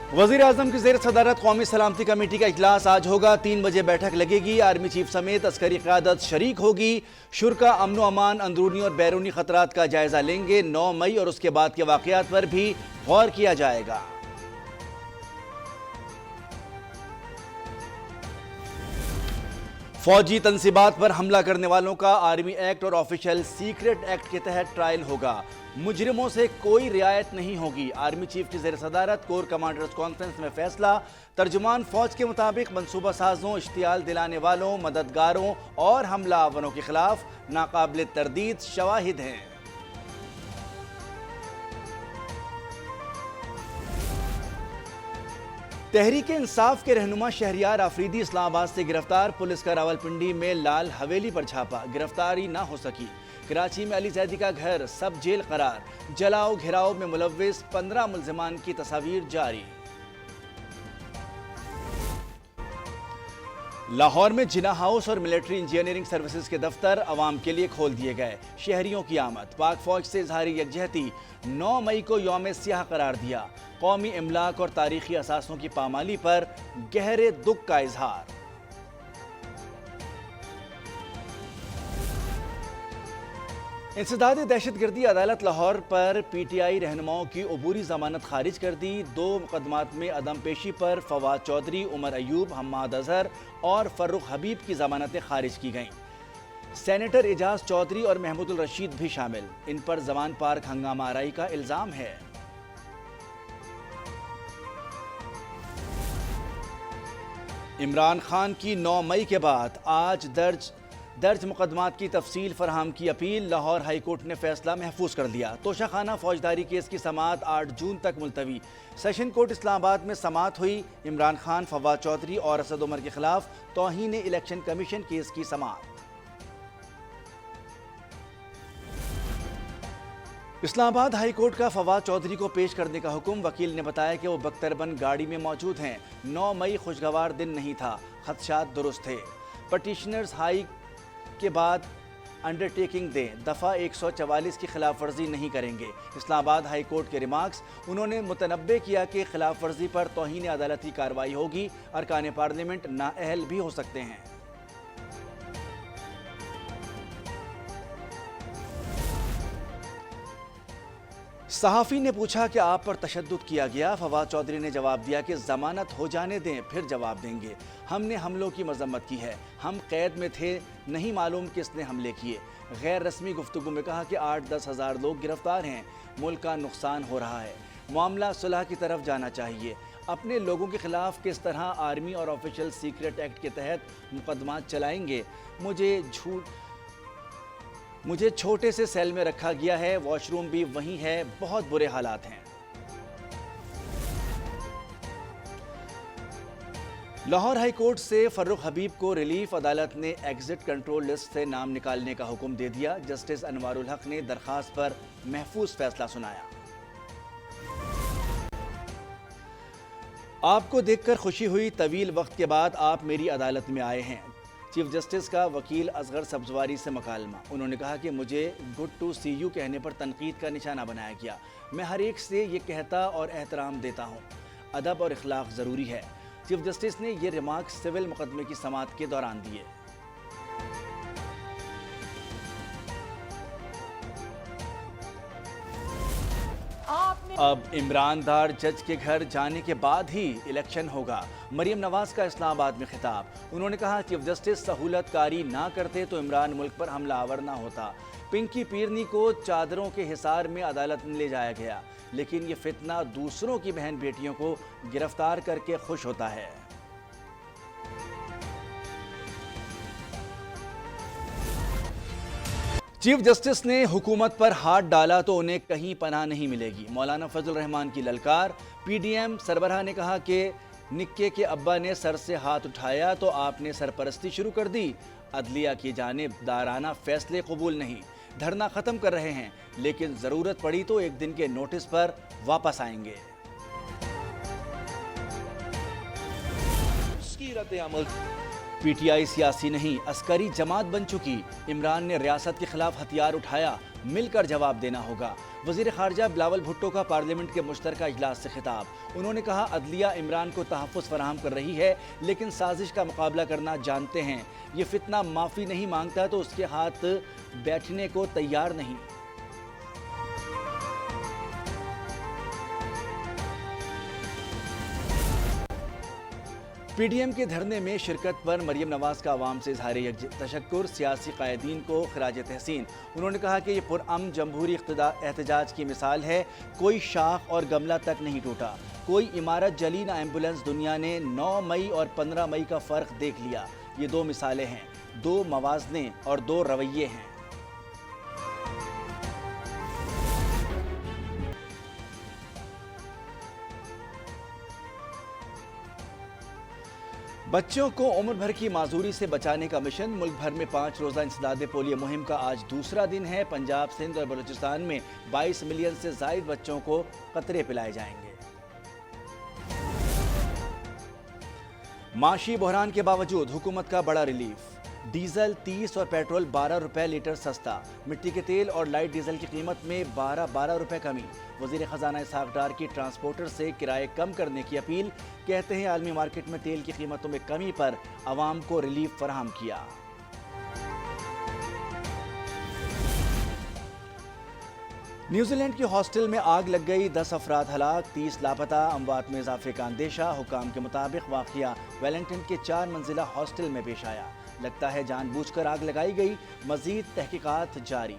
वज़ीर आज़म की ज़ेर सदारत कौमी सलामती कमेटी का इजलास आज होगा। 3 बजे बैठक लगेगी। आर्मी चीफ समेत अस्करी क़यादत शरीक होगी। शुरा अमन अमान, अंदरूनी और बैरूनी ख़तरात का जायज़ा लेंगे। 9 मई और उसके बाद के वाक़यात पर भी गौर किया जाएगा। फौजी तनसीबात पर हमला करने वालों का आर्मी एक्ट और ऑफिशियल सीक्रेट एक्ट के तहत ट्रायल होगा। मुजरिमों से कोई रियायत नहीं होगी। आर्मी चीफ की ज़ेर सदारत कोर कमांडर्स कॉन्फ्रेंस में फैसला। तर्जुमान फौज के मुताबिक मनसूबा साजों, इश्तियाल दिलाने वालों, मददगारों और हमलावरों के खिलाफ नाकाबिल तरदीद शवाहिद हैं। तहरीक इंसाफ के रहनुमा शहरियार आफरीदी इस्लामाबाद से गिरफ्तार। पुलिस का रावलपिंडी में लाल हवेली पर छापा, गिरफ्तारी ना हो सकी। कराची में अली जैदी का घर सब जेल करार। जलाओ घिराव में मुलव्विस 15 मुल्जिमान की तस्वीर जारी। लाहौर में जिना हाउस और मिलिट्री इंजीनियरिंग सर्विसेज के दफ्तर अवाम के लिए खोल दिए गए। शहरियों की आमद। पाक फौज से इजहारी यकजहती। 9 मई को यौम सियाह करार दिया। कौमी इमलाक और तारीखी असासों की पामाली पर गहरे दुख का इजहार। इंसदाद दहशतगर्दी अदालत लाहौर पर PTI रहनुमाओं की अबूरी जमानत खारिज कर दी। 2 मुकदमात में अदम पेशी पर फवाद चौधरी, उमर अयूब, हम्माद अजहर और फर्रुख हबीब की जमानतें खारिज की गईं। सेनेटर एजाज चौधरी और महमूदुल रशीद भी शामिल। इन पर जमान पार्क हंगामा आराई का इल्जाम है। इमरान खान की 9 मई के बाद आज दर्ज मुकदमात की तफसील फरहम की अपील। लाहौर हाई कोर्ट ने फैसला महफूज कर लिया। तोशाखाना फौजदारी केस की समाअत 8 जून तक मुलतवी। सेशन कोर्ट इस्लामाबाद में समाअत हुई। इमरान खान, फवाद चौधरी और असद उमर के खिलाफ तौहीन इलेक्शन कमीशन केस की समाअत। इस्लामाबाद हाई कोर्ट का फवाद चौधरी को पेश करने का हुक्म। वकील ने बताया कि वो बख्तरबंद गाड़ी में मौजूद हैं। 9 मई खुशगवार दिन नहीं था, खदशात दुरुस्त थे। पटिशनर्स हाई के बाद अंडरटेकिंग दें, दफ़ा 144 की खिलाफ वर्जी नहीं करेंगे। इस्लामाबाद हाई कोर्ट के रिमार्क्स। उन्होंने मुतनब्बे किया कि खिलाफ वर्जी पर तौहीन अदालती कार्रवाई होगी। अरकान पार्लियामेंट नाअहल भी हो सकते हैं। सहाफ़ी ने पूछा कि आप पर तशद्दुद किया गया। फवाद चौधरी ने जवाब दिया कि ज़मानत हो जाने दें, फिर जवाब देंगे। हमने हमलों की मजम्मत की है। हम कैद में थे, नहीं मालूम किसने हमले किए। गैर रस्मी गुफ्तगू में कहा कि 8-10 हज़ार लोग गिरफ्तार हैं। मुल्क का नुकसान हो रहा है। मामला सुलह की तरफ जाना चाहिए। अपने लोगों के खिलाफ किस तरह आर्मी और ऑफिशियल सीक्रेट एक्ट के तहत मुकदमात चलाएंगे? मुझे छोटे से सेल में रखा गया है। वॉशरूम भी वहीं है। बहुत बुरे हालात हैं। लाहौर हाई कोर्ट से फर्रुख हबीब को रिलीफ। अदालत ने एग्जिट कंट्रोल लिस्ट से नाम निकालने का हुक्म दे दिया। जस्टिस अनवारुल हक ने दरखास्त पर महफूज फैसला सुनाया। आपको देखकर खुशी हुई। तवील वक्त के बाद आप मेरी अदालत में आए हैं। चीफ जस्टिस का वकील असगर सब्जवारी से मकालमा। उन्होंने कहा कि मुझे गुड टू सी यू कहने पर तनकीद का निशाना बनाया गया। मैं हर एक से ये कहता और एहतराम देता हूँ। अदब और इखलाक ज़रूरी है। चीफ जस्टिस ने ये रिमार्क सिविल मुकदमे की समाअत के दौरान दिए। अब इमरान दार जज के घर जाने के बाद ही इलेक्शन होगा। मरीम नवाज का इस्लामाबाद में खिताब। उन्होंने कहा चीफ जस्टिस सहूलतकारी ना करते तो इमरान मुल्क पर हमलावर ना होता। पिंकी पीरनी को चादरों के हिसार में अदालत में ले जाया गया, लेकिन ये फितना दूसरों की बहन बेटियों को गिरफ्तार करके खुश होता है। चीफ जस्टिस ने हुकूमत पर हाथ डाला तो उन्हें कहीं पनाह नहीं मिलेगी। मौलाना फजल रहमान की ललकार। PDM सरबराह ने कहा कि निक्के के अब्बा ने सर से हाथ उठाया तो आपने सरपरस्ती शुरू कर दी। अदलिया की जानिबदाराना फैसले कबूल नहीं। धरना ख़त्म कर रहे हैं, लेकिन ज़रूरत पड़ी तो एक दिन के नोटिस पर वापस आएंगे। उसकी रद्द-ए-अमल। PTI सियासी नहीं, अस्करी जमात बन चुकी। इमरान ने रियासत के खिलाफ हथियार उठाया, मिलकर जवाब देना होगा। وزیر خارجہ بلاول بھٹو کا پارلیمنٹ کے مشترکہ اجلاس سے خطاب۔ انہوں نے کہا عدلیہ عمران کو تحفظ فراہم کر رہی ہے لیکن سازش کا مقابلہ کرنا جانتے ہیں۔ یہ فتنہ معافی نہیں مانگتا تو اس کے ہاتھ بیٹھنے کو تیار نہیں۔ پی ڈی ایم کے دھرنے میں شرکت پر مریم نواز کا عوام سے اظہار تشکر، سیاسی قائدین کو خراج تحسین۔ انہوں نے کہا کہ یہ پرامن جمہوری احتجاج کی مثال ہے، کوئی شاخ اور گملہ تک نہیں ٹوٹا، کوئی عمارت جلی نہ ایمبولنس۔ دنیا نے 9 مئی اور 15 مئی کا فرق دیکھ لیا۔ یہ 2 مثالیں ہیں، 2 موازنے اور 2 رویے ہیں۔ بچوں کو عمر بھر کی معذوری سے بچانے کا مشن۔ ملک بھر میں 5 روزہ انسداد پولیو مہم کا آج دوسرا دن ہے۔ پنجاب، سندھ اور بلوچستان میں 22 ملین سے زائد بچوں کو قطرے پلائے جائیں گے۔ معاشی بحران کے باوجود حکومت کا بڑا ریلیف۔ ڈیزل 30 اور پیٹرول 12 روپے لیٹر سستا۔ مٹی کے تیل اور لائٹ ڈیزل کی قیمت میں 12 روپے کمی۔ وزیر خزانہ اسحاق ڈار کی ٹرانسپورٹر سے کرائے کم کرنے کی اپیل۔ کہتے ہیں عالمی مارکیٹ میں تیل کی قیمتوں میں کمی پر عوام کو ریلیف فراہم کیا۔ نیوزی لینڈ کے ہاسٹل میں آگ لگ گئی، 10 افراد ہلاک، 30 لاپتہ، اموات میں اضافے کا اندیشہ۔ حکام کے مطابق واقعہ ویلنگٹن کے 4 منزلہ ہاسٹل میں پیش آیا۔ لگتا ہے جان بوجھ کر آگ لگائی گئی، مزید تحقیقات جاری۔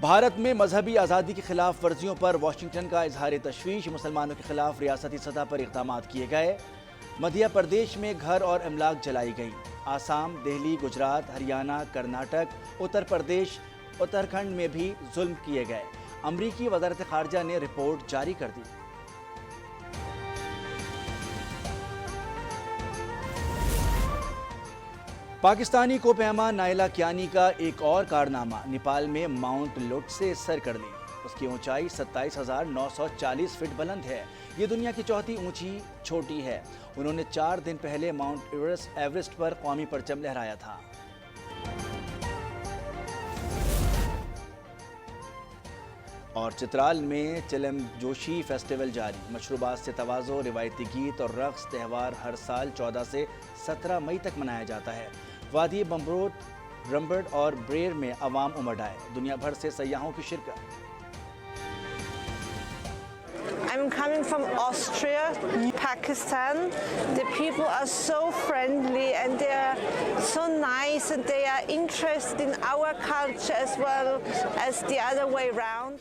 بھارت میں مذہبی آزادی کی خلاف ورزیوں پر واشنگٹن کا اظہار تشویش۔ مسلمانوں کے خلاف ریاستی سطح پر اقدامات کیے گئے۔ مدھیہ پردیش میں گھر اور املاک جلائی گئی۔ آسام، دہلی، گجرات، ہریانہ، کرناٹک، اتر پردیش، اتراکھنڈ میں بھی ظلم کیے گئے۔ امریکی وزارت خارجہ نے رپورٹ جاری کر دی۔ پاکستانی کو پیما نائلہ کیانی کا ایک اور کارنامہ، نیپال میں ماؤنٹ لوٹ سے سر کر لی۔ اس کی اونچائی 27,940 فٹ بلند ہے۔ یہ دنیا کی چوتھی اونچی چوٹی ہے۔ انہوں نے 4 دن پہلے ماؤنٹ ایورسٹ پر قومی پرچم لہرایا تھا۔ اور چترال میں چلم جوشی فیسٹیول جاری۔ مشروبات سے تواضع، روایتی گیت اور رقص۔ تہوار ہر سال 14 سے 17 مئی تک منایا جاتا ہے۔ وادی بمبروٹ، رمبرڈ اور بریر میں عوام امڈ آئے۔ دنیا بھر سے سیاحوں کی شرکت۔ I'm coming from Austria, Pakistan. The people are so friendly and they are so nice and they are interested in our culture as well as the other way around.